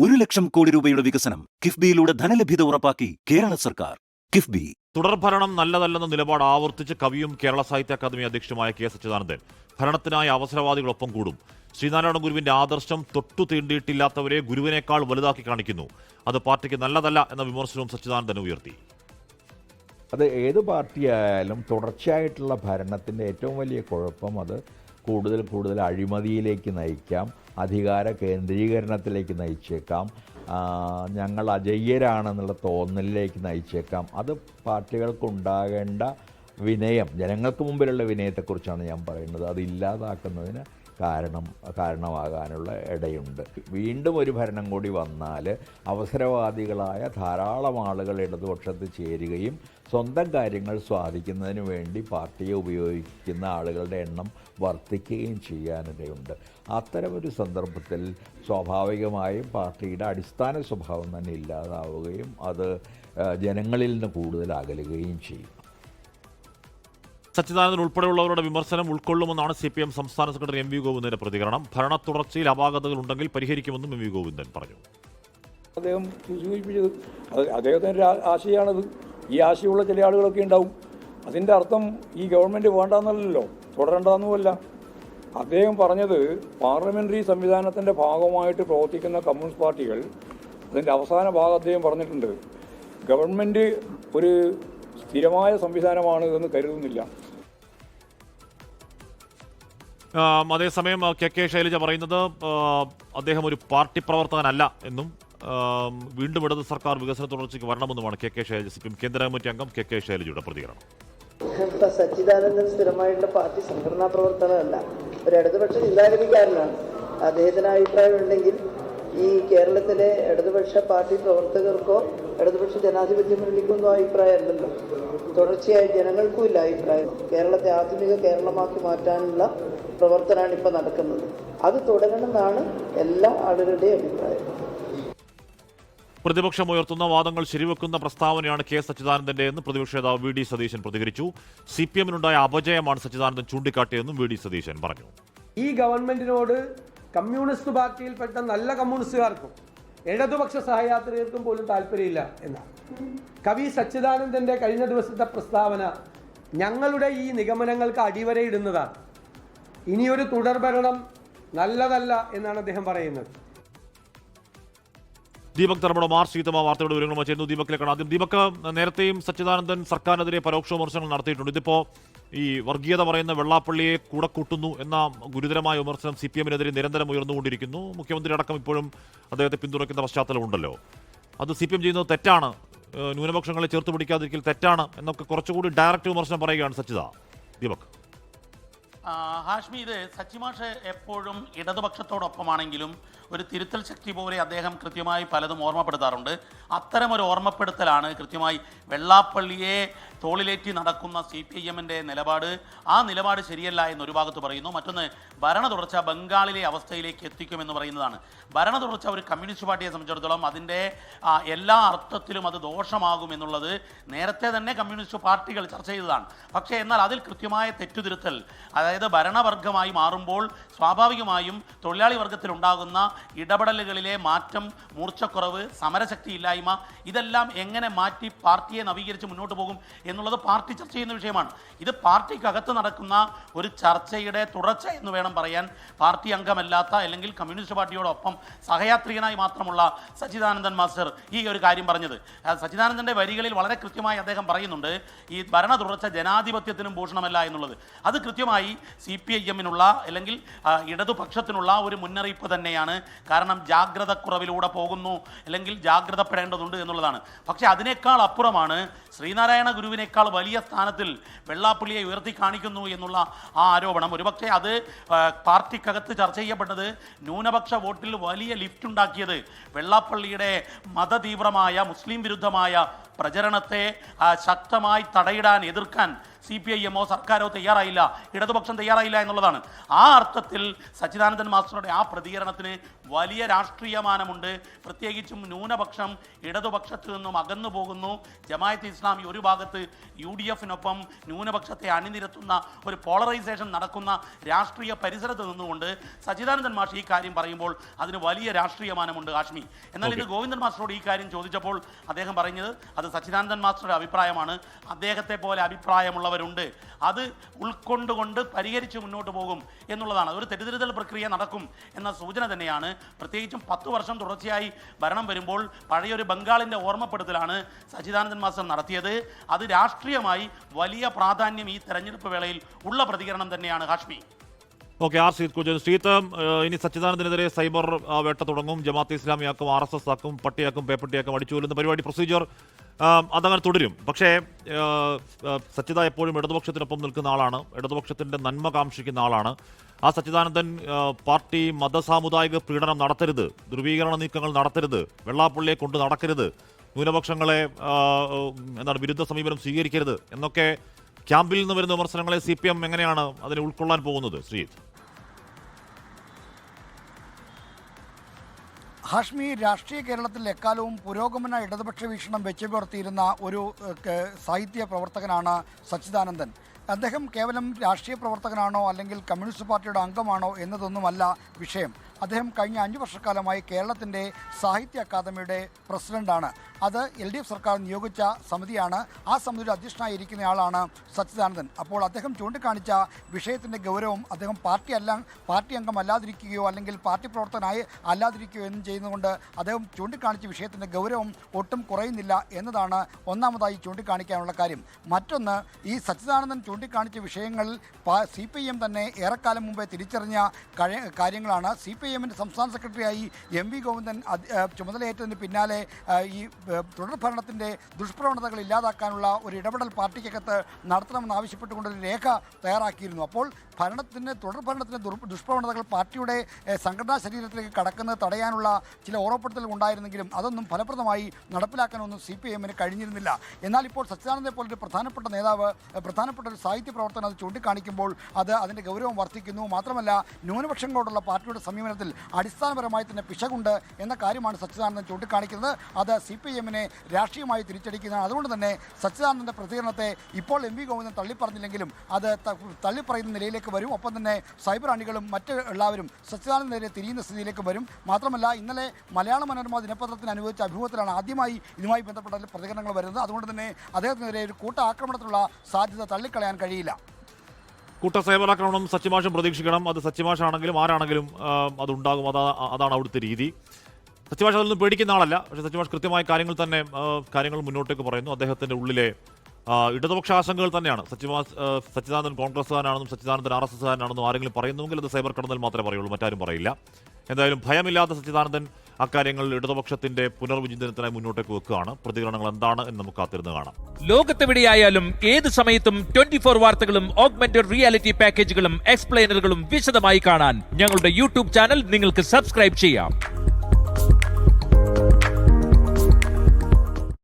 1,00,000 കോടി രൂപയുടെ വികസനം കിഫ്ബിയിലൂടെ ധനലഭ്യത ഉറപ്പാക്കി കേരള സർക്കാർ. കിഫ്ബി. തുടർഭരണം നല്ലതല്ലെന്ന നിലപാട് ആവർത്തിച്ച് കവിയും കേരള സാഹിത്യ അക്കാദമി അധ്യക്ഷനുമായ കെ സച്ചിദാനന്ദൻ ഭരണത്തിനായി അവസരവാദികളൊപ്പം കൂടും. ശ്രീനാരായണ ഗുരുവിന്റെ ആദർശം തൊട്ടു തീണ്ടിയിട്ടില്ലാത്തവരെ ഗുരുവിനേക്കാൾ വലുതാക്കി കാണിക്കുന്നു. അത് പാർട്ടിക്ക് നല്ലതല്ല എന്ന വിമർശനവും സച്ചിദാനന്ദൻ ഉയർത്തി. അത് ഏത് പാർട്ടിയായാലും തുടർച്ചയായിട്ടുള്ള ഭരണത്തിൻ്റെ ഏറ്റവും വലിയ കുഴപ്പം അത് കൂടുതൽ അഴിമതിയിലേക്ക് നയിക്കാം, അധികാര കേന്ദ്രീകരണത്തിലേക്ക് നയിച്ചേക്കാം, ഞങ്ങൾ അജയ്യരാണെന്നുള്ള തോന്നലിലേക്ക് നയിച്ചേക്കാം. അത് പാർട്ടികൾക്കുണ്ടാകേണ്ട വിനയം, ജനങ്ങൾക്ക് മുമ്പിലുള്ള വിനയത്തെക്കുറിച്ചാണ് ഞാൻ പറയുന്നത്. അത് ഇല്ലാതാക്കുന്നതിന് കാരണമാകാനുള്ള ഇടയുണ്ട്. വീണ്ടും ഒരു ഭരണം കൂടി വന്നാൽ അവസരവാദികളായ ധാരാളം ആളുകൾ ഇടതുപക്ഷത്ത് ചേരുകയും സ്വന്തം കാര്യങ്ങൾ സ്വാധിക്കുന്നതിന് വേണ്ടി പാർട്ടിയെ ഉപയോഗിക്കുന്ന ആളുകളുടെ എണ്ണം വർദ്ധിക്കുകയും ചെയ്യാനിടയുണ്ട്. അത്തരമൊരു സന്ദർഭത്തിൽ സ്വാഭാവികമായും പാർട്ടിയുടെ അടിസ്ഥാന സ്വഭാവം തന്നെ ഇല്ലാതാവുകയും അത് ജനങ്ങളിൽ നിന്ന് കൂടുതൽ അകലുകയും ചെയ്യും. സച്ചിദാനന്ദൻ ഉൾപ്പെടെയുള്ളവരുടെ വിമർശനം ഉൾക്കൊള്ളുമെന്നാണ് CPM സംസ്ഥാന സെക്രട്ടറി MV ഗോവിന്ദന്റെ പ്രതികരണം. ഭരണ തുടർച്ചയിൽ അപാകതകൾ ഉണ്ടെങ്കിൽ പരിഹരിക്കുമെന്നും MV ഗോവിന്ദൻ പറഞ്ഞു. അദ്ദേഹം സൂചിപ്പിച്ചത് അദ്ദേഹത്തിൻ്റെ ആശയമാണത്. ഈ ആശയമുള്ള ചില ആളുകളൊക്കെ ഉണ്ടാവും. അതിൻ്റെ അർത്ഥം ഈ ഗവൺമെൻറ് വേണ്ടാന്നല്ലോ, തുടരണ്ടെന്നുമല്ല. അദ്ദേഹം പറഞ്ഞത് പാർലമെൻ്ററി സംവിധാനത്തിൻ്റെ ഭാഗമായിട്ട് പ്രവർത്തിക്കുന്ന കമ്മ്യൂണിസ്റ്റ് പാർട്ടികൾ, അതിൻ്റെ അവസാന ഭാഗം അദ്ദേഹം പറഞ്ഞിട്ടുണ്ട്, ഗവൺമെൻറ് ഒരു സ്ഥിരമായ സംവിധാനമാണ് എന്ന് കരുതുന്നില്ല. അതേസമയം KK ശൈലജ പറയുന്നത് അദ്ദേഹം ഒരു പാർട്ടി പ്രവർത്തകനല്ല എന്നും വീണ്ടും ഇടത് സർക്കാർ വികസന തുടർച്ചയ്ക്ക് വരണമെന്നുമാണ് KK ശൈലജ, CPM കേന്ദ്ര കമ്മിറ്റി അംഗം KK ശൈലജയുടെ പ്രതികരണം. സച്ചിദാനന്ദൻ സ്ഥിരമായിട്ടുള്ള പാർട്ടി സംഘടനാ പ്രവർത്തനമല്ല, ഒരു ഇടതുപക്ഷ ചിന്താഗതിക്കാരനാണ്. അദ്ദേഹത്തിന് അഭിപ്രായമുണ്ടെങ്കിൽ ഈ കേരളത്തിലെ ഇടതുപക്ഷ പാർട്ടി പ്രവർത്തകർക്കോ ഇടതുപക്ഷ ജനാധിപത്യ മുന്നണിക്കൊന്നും അഭിപ്രായമല്ലല്ലോ. തുടർച്ചയായി ജനങ്ങൾക്കും ഇല്ല അഭിപ്രായം. കേരളത്തെ ആധുനിക കേരളമാക്കി മാറ്റാനുള്ള പ്രവർത്തനമാണ് ഇപ്പോൾ നടക്കുന്നത്. അത് തുടരണമെന്നാണ് എല്ലാ ആളുകളുടെയും അഭിപ്രായം. പ്രതിപക്ഷം ഉയർത്തുന്ന വാദങ്ങൾ ശരിവെക്കുന്ന പ്രസ്താവനയാണ് കെ സച്ചിദാനന്ദന്റെ എന്ന് പ്രതിപക്ഷ നേതാവ് VD സതീശൻ പ്രതികരിച്ചു. CPM-നുണ്ടായ അപജയമാണ് സച്ചിദാനന്ദൻ ചൂണ്ടിക്കാട്ടിയതെന്നും VD സതീശൻ പറഞ്ഞു. ഈ ഗവൺമെന്റിനോട് കമ്മ്യൂണിസ്റ്റ് പാർട്ടിയിൽപ്പെട്ട നല്ല കമ്മ്യൂണിസ്റ്റുകാർക്കും ഇടതുപക്ഷ സഹയാത്രികർക്കും പോലും താല്പര്യമില്ല എന്നാണ്. കവി സച്ചിദാനന്ദന്റെ കഴിഞ്ഞ ദിവസത്തെ പ്രസ്താവന ഞങ്ങളുടെ ഈ നിഗമനങ്ങൾക്ക് അടിവരയിടുന്നതാണ്. ഇനിയൊരു തുടർഭരണം നല്ലതല്ല എന്നാണ് അദ്ദേഹം പറയുന്നത്. ദീപക് തർമ്മയുടെ സീതമ്മ വാർത്തയുടെ വിവരങ്ങളുമായി ചേരുന്നു. ദീപക്കിലേക്കാണ് ആദ്യം. ദീപക്, നേരത്തെയും സച്ചിദാനന്ദൻ സർക്കാരിനെതിരെ പരോക്ഷ വിമർശനങ്ങൾ നടത്തിയിട്ടുണ്ട്. ഇതിപ്പോൾ ഈ വർഗീയത പറയുന്ന വെള്ളാപ്പള്ളിയെ കൂടെ കൂട്ടുന്നു എന്ന ഗുരുതരമായ വിമർശനം CPM-നെതിരെ നിരന്തരം ഉയർന്നുകൊണ്ടിരിക്കുന്നു. മുഖ്യമന്ത്രി അടക്കം ഇപ്പോഴും അദ്ദേഹത്തെ പിന്തുണയ്ക്കുന്ന പശ്ചാത്തലമുണ്ടല്ലോ. അത് CPM ചെയ്യുന്നത് തെറ്റാണ്, ന്യൂനപക്ഷങ്ങളെ ചേർത്ത് പിടിക്കാതിരിക്കൽ തെറ്റാണ് എന്നൊക്കെ കുറച്ചുകൂടി ഡയറക്റ്റ് വിമർശനം പറയുകയാണ് സച്ചിദ. ദീപക്. ഹാഷ്മി, ഇത് സച്ചിമാഷ് എപ്പോഴും ഇടതുപക്ഷത്തോടൊപ്പമാണെങ്കിലും ഒരു തിരുത്തൽ ശക്തി പോലെ അദ്ദേഹം കൃത്യമായി പലതും ഓർമ്മപ്പെടുത്താറുണ്ട്. അത്തരമൊരു ഓർമ്മപ്പെടുത്തലാണ് കൃത്യമായി വെള്ളാപ്പള്ളിയെ തോളിലേറ്റി നടക്കുന്ന CPM-ന്റെ നിലപാട്. ആ നിലപാട് ശരിയല്ല എന്നൊരു ഭാഗത്ത് പറയുന്നു. മറ്റൊന്ന്, ഭരണ തുടർച്ച ബംഗാളിലെ അവസ്ഥയിലേക്ക് എത്തിക്കുമെന്ന് പറയുന്നതാണ്. ഭരണ തുടർച്ച ഒരു കമ്മ്യൂണിസ്റ്റ് പാർട്ടിയെ സംബന്ധിച്ചിടത്തോളം അതിൻ്റെ എല്ലാ അർത്ഥത്തിലും അത് ദോഷമാകുമെന്നുള്ളത് നേരത്തെ തന്നെ കമ്മ്യൂണിസ്റ്റ് പാർട്ടികൾ ചർച്ച ചെയ്തതാണ്. പക്ഷേ എന്നാൽ അതിൽ കൃത്യമായ തെറ്റുതിരുത്തൽ, അതായത് ഭരണവർഗമായി മാറുമ്പോൾ സ്വാഭാവികമായും തൊഴിലാളി വർഗത്തിലുണ്ടാകുന്ന ഇടപെടലുകളിലെ മാറ്റം, മൂർച്ചക്കുറവ്, സമരശക്തി ഇല്ലായ്മ, ഇതെല്ലാം എങ്ങനെ മാറ്റി പാർട്ടിയെ നവീകരിച്ച് മുന്നോട്ട് പോകും എന്നുള്ളത് പാർട്ടി ചർച്ച ചെയ്യുന്ന വിഷയമാണ്. ഇത് പാർട്ടിക്കകത്ത് നടക്കുന്ന ഒരു ചർച്ചയുടെ തുടർച്ച എന്ന് വേണം പറയാൻ. പാർട്ടി അംഗമല്ലാത്ത അല്ലെങ്കിൽ കമ്മ്യൂണിസ്റ്റ് പാർട്ടിയോടൊപ്പം സഹയാത്രികനായി മാത്രമുള്ള സച്ചിദാനന്ദൻ മാസ്റ്റർ ഈ ഒരു കാര്യം പറഞ്ഞത്. സച്ചിദാനന്ദൻ്റെ വരികളിൽ വളരെ കൃത്യമായി അദ്ദേഹം പറയുന്നുണ്ട്, ഈ ഭരണ തുടർച്ച ജനാധിപത്യത്തിനും ഭൂഷണമല്ല എന്നുള്ളത്. അത് കൃത്യമായി CPIM-നുള്ള അല്ലെങ്കിൽ ഇടതുപക്ഷത്തിനുള്ള ഒരു മുന്നറിയിപ്പ് തന്നെയാണ്. കാരണം ജാഗ്രതക്കുറവിലൂടെ പോകുന്നു, അല്ലെങ്കിൽ ജാഗ്രതപ്പെടേണ്ടതുണ്ട് എന്നുള്ളതാണ്. പക്ഷേ അതിനേക്കാൾ അപ്പുറമാണ് ശ്രീനാരായണ ഗുരുവിനേക്കാൾ വലിയ സ്ഥാനത്തിൽ വെള്ളാപ്പള്ളിയെ ഉയർത്തി കാണിക്കുന്നു എന്നുള്ള ആ ആരോപണം. ഒരുപക്ഷെ അത് പാർട്ടിക്കകത്ത് ചർച്ച ചെയ്യപ്പെട്ടത് ന്യൂനപക്ഷ വോട്ടിൽ വലിയ ലിഫ്റ്റ് ഉണ്ടാക്കിയത് വെള്ളാപ്പള്ളിയുടെ മതതീവ്രമായ മുസ്ലിം വിരുദ്ധമായ പ്രചരണത്തെ ശക്തമായി തടയിടാൻ, എതിർക്കാൻ CPIM-ഓ സർക്കാരോ തയ്യാറായില്ല, ഇടതുപക്ഷം തയ്യാറായില്ല എന്നുള്ളതാണ്. ആ അർത്ഥത്തിൽ സച്ചിദാനന്ദൻ മാസ്റ്ററുടെ ആ പ്രതികരണത്തിന് വലിയ രാഷ്ട്രീയമാനമുണ്ട്. പ്രത്യേകിച്ചും ന്യൂനപക്ഷം ഇടതുപക്ഷത്തു നിന്നും അകന്നു പോകുന്നു. ജമാഅത്തെ ഇസ്ലാമി ഒരു ഭാഗത്ത് UDF-നൊപ്പം ന്യൂനപക്ഷത്തെ അണിനിരത്തുന്ന ഒരു പോളറൈസേഷൻ നടക്കുന്ന രാഷ്ട്രീയ പരിസരത്ത് നിന്നുകൊണ്ട് സച്ചിദാനന്ദൻ മാഷ് ഈ കാര്യം പറയുമ്പോൾ അതിന് വലിയ രാഷ്ട്രീയമാനമുണ്ട് ഹാഷ്മി. എന്നാൽ ഇത് ഗോവിന്ദൻ മാസ്റ്ററോട് ഈ കാര്യം ചോദിച്ചപ്പോൾ അദ്ദേഹം പറഞ്ഞത് അത് സച്ചിദാനന്ദൻ മാസ്റ്ററുടെ അഭിപ്രായമാണ്. അദ്ദേഹത്തെ പോലെ അഭിപ്രായമുള്ളവരുണ്ട്, അത് ഉൾക്കൊണ്ടുകൊണ്ട് പരിഹരിച്ച് മുന്നോട്ട് പോകും എന്നുള്ളതാണ്. ഒരു തെറ്റിദ്ധരുതൽ പ്രക്രിയ നടക്കും എന്ന സൂചന തന്നെയാണ്. പ്രത്യേകിച്ചും 10 വർഷം തുടർച്ചയായി ഭരണം വരുമ്പോൾ പഴയൊരു ബംഗാളിൻ്റെ ഓർമ്മപ്പെടുത്തലാണ് സച്ചിദാനന്ദൻ മാസ്റ്റർ നടത്തിയത്. അത് രാഷ്ട്രീയമായി വലിയ പ്രാധാന്യം ഈ തെരഞ്ഞെടുപ്പ് വേളയിൽ ഉള്ള പ്രതികരണം തന്നെയാണ് ഹാഷ്മി. ഓക്കെ, ആർ ശ്രീത് കുജൻ. ശ്രീത്ത്, ഇനി സച്ചിദാനന്ദനെതിരെ സൈബർ വേട്ട തുടങ്ങും. ജമാഅത്തെ ഇസ്ലാമിയാക്കും, RSS ആക്കും, പട്ടിയാക്കും, പേപ്പട്ടിയാക്കും, അടിച്ചുകൊല്ലുന്ന പരിപാടി പ്രൊസീജിയർ അതങ്ങനെ തുടരും. പക്ഷേ സച്ചിദ എപ്പോഴും ഇടതുപക്ഷത്തിനൊപ്പം നിൽക്കുന്ന ആളാണ്, ഇടതുപക്ഷത്തിൻ്റെ നന്മ കാംക്ഷിക്കുന്ന ആളാണ്. ആ സച്ചിദാനന്ദൻ പാർട്ടി മതസാമുദായിക പീഡനം നടത്തരുത്, ധ്രുവീകരണ നീക്കങ്ങൾ നടത്തരുത്, വെള്ളാപ്പള്ളിയെ കൊണ്ട് നടക്കരുത്, ന്യൂനപക്ഷങ്ങളെ വിരുദ്ധ സമീപനം സ്വീകരിക്കരുത് എന്നൊക്കെ ക്യാമ്പിൽ നിന്ന് വരുന്ന വിമർശനങ്ങളെ CPM എങ്ങനെയാണ് അതിനെ ഉൾക്കൊള്ളാൻ പോകുന്നത്? ശ്രീത്, ഹാഷ്മി, രാഷ്ട്രീയ കേരളത്തിൽ എക്കാലവും പുരോഗമന ഇടതുപക്ഷ വീക്ഷണം വെച്ച് പുലർത്തിയിരുന്ന ഒരു സാഹിത്യ പ്രവർത്തകനാണ് സച്ചിദാനന്ദൻ. അദ്ദേഹം കേവലം രാഷ്ട്രീയ പ്രവർത്തകനാണോ അല്ലെങ്കിൽ കമ്മ്യൂണിസ്റ്റ് പാർട്ടിയുടെ അംഗമാണോ എന്നതൊന്നുമല്ല വിഷയം. അദ്ദേഹം കഴിഞ്ഞ 5 വർഷക്കാലമായി കേരളത്തിൻ്റെ സാഹിത്യ അക്കാദമിയുടെ പ്രസിഡന്റാണ്. അത് LDF സർക്കാർ നിയോഗിച്ച സമിതിയാണ്. ആ സമിതിയുടെ അധ്യക്ഷനായിരിക്കുന്നയാളാണ് സച്ചിദാനന്ദൻ. അപ്പോൾ അദ്ദേഹം ചൂണ്ടിക്കാണിച്ച വിഷയത്തിൻ്റെ ഗൗരവം അദ്ദേഹം പാർട്ടി അംഗമല്ലാതിരിക്കുകയോ അല്ലെങ്കിൽ പാർട്ടി പ്രവർത്തകനായി അല്ലാതിരിക്കുകയോ എന്നും ചെയ്യുന്നതുകൊണ്ട് അദ്ദേഹം ചൂണ്ടിക്കാണിച്ച വിഷയത്തിൻ്റെ ഗൗരവം ഒട്ടും കുറയുന്നില്ല എന്നതാണ് ഒന്നാമതായി ചൂണ്ടിക്കാണിക്കാനുള്ള കാര്യം. മറ്റൊന്ന്, ഈ സച്ചിദാനന്ദൻ ചൂണ്ടിക്കാണിച്ച വിഷയങ്ങളിൽ CPIM തന്നെ ഏറെക്കാലം മുമ്പേ തിരിച്ചറിഞ്ഞ കാര്യങ്ങളാണ്. CPIMൻ്റെ സംസ്ഥാന സെക്രട്ടറിയായി MV ഗോവിന്ദൻ ചുമതലയേറ്റതിന് പിന്നാലെ ഈ തുടർഭരണത്തിൻ്റെ ദുഷ്പ്രവണതകൾ ഇല്ലാതാക്കാനുള്ള ഒരു ഇടപെടൽ പാർട്ടിക്കകത്ത് നടത്തണമെന്നാവശ്യപ്പെട്ടുകൊണ്ടൊരു രേഖ തയ്യാറാക്കിയിരുന്നു. അപ്പോൾ തുടർഭരണത്തിൻ്റെ ദുഷ്പ്രവണതകൾ പാർട്ടിയുടെ സംഘടനാ ശരീരത്തിലേക്ക് കടക്കുന്നത് തടയാനുള്ള ചില ഓർമ്മപ്പെടുത്തലുകൾ ഉണ്ടായിരുന്നെങ്കിലും അതൊന്നും ഫലപ്രദമായി നടപ്പിലാക്കാനൊന്നും CPIMന് കഴിഞ്ഞിരുന്നില്ല. എന്നാൽ ഇപ്പോൾ സച്ചിദാനന്ദനെ പോലൊരു പ്രധാനപ്പെട്ട നേതാവ്, പ്രധാനപ്പെട്ട ഒരു സാഹിത്യ പ്രവർത്തനം അത് ചൂണ്ടിക്കാണിക്കുമ്പോൾ അതിൻ്റെ ഗൗരവം വർദ്ധിക്കുന്നു. മാത്രമല്ല, ന്യൂനപക്ഷങ്ങളോടുള്ള പാർട്ടിയുടെ സമീപനത്തിൽ അടിസ്ഥാനപരമായി തന്നെ പിശകുണ്ട് എന്ന കാര്യമാണ് സച്ചിദാനന്ദൻ ചൂണ്ടിക്കാണിക്കുന്നത്. അത് CPIMനെ രാഷ്ട്രീയമായി തിരിച്ചടിക്കുന്നതാണ്. അതുകൊണ്ട് തന്നെ സച്ചിദാനന്ദൻ്റെ പ്രതികരണത്തെ ഇപ്പോൾ MV ഗോവിന്ദൻ തള്ളിപ്പറഞ്ഞില്ലെങ്കിലും അത് തള്ളിപ്പറയുന്ന നിലയിലേക്ക് വരും. ഒപ്പം തന്നെ സൈബർ അണികളും മറ്റ് എല്ലാവരും സച്ചിദാനന്ദനെതിരെ തിരിയുന്ന സ്ഥിതിയിലേക്ക് വരും. മാത്രമല്ല, ഇന്നലെ മലയാള മനോരമ ദിനപത്രത്തിന് അനുവദിച്ച അഭിമുഖത്തിലാണ് ആദ്യമായി ഇതുമായി ബന്ധപ്പെട്ട പ്രതികരണങ്ങൾ വരുന്നത്. അതുകൊണ്ട് തന്നെ അദ്ദേഹത്തിനെതിരെ ഒരു കൂട്ട ആക്രമണത്തിനുള്ള സാധ്യത തള്ളിക്കളയാൻ കഴിയില്ല. കൂട്ട സൈബർ ആക്രമണം സച്ചിമാഷും പ്രതീക്ഷിക്കണം. അത് സച്ചിമാഷാണെങ്കിലും ആരാണെങ്കിലും അതുണ്ടാകും. അതാണ് അവിടുത്തെ രീതി. സച്ചിമാഷ് അതൊന്നും പേടിക്കുന്ന ആളല്ല. പക്ഷേ സച്ചിമാഷ് കൃത്യമായ കാര്യങ്ങൾ മുന്നോട്ടേക്ക് പറയുന്നു. അദ്ദേഹത്തിൻ്റെ ഉള്ളിലെ ഇടതുപക്ഷ ആശങ്കകൾ തന്നെയാണ്. സച്ചിദാനന്ദൻ കോൺഗ്രസ്സുകാരനാണെന്നും സച്ചിദാനന്ദൻ RSSകാരനാണെന്നും ആരെങ്കിലും പറയുന്നുവെങ്കിൽ അത് സൈബർ കടന്നൽ മാത്രമേ പറയുള്ളൂ, മറ്റാരും പറയില്ല. എന്തായാലും ഭയമില്ലാത്ത സച്ചിദാനന്ദൻ അക്കാര്യങ്ങൾ ഇടതുപക്ഷത്തിന്റെ പുനർവിചിന്തനത്തിനായി മുന്നോട്ടേക്ക് വെക്കുകയാണ്. പ്രതികരണങ്ങൾ എന്താണ് എന്ന് നമുക്ക് കാത്തിരുന്ന് കാണാം. ലോകത്തെവിടെയായാലും ഏത് സമയത്തും 24 വാർത്തകളും ഓഗ്മെന്റഡ് റിയാലിറ്റി പാക്കേജുകളും എക്സ്പ്ലെയിനറുകളും വിശദമായി കാണാൻ ഞങ്ങളുടെ YouTube ചാനൽ നിങ്ങൾക്ക് സബ്സ്ക്രൈബ് ചെയ്യാം.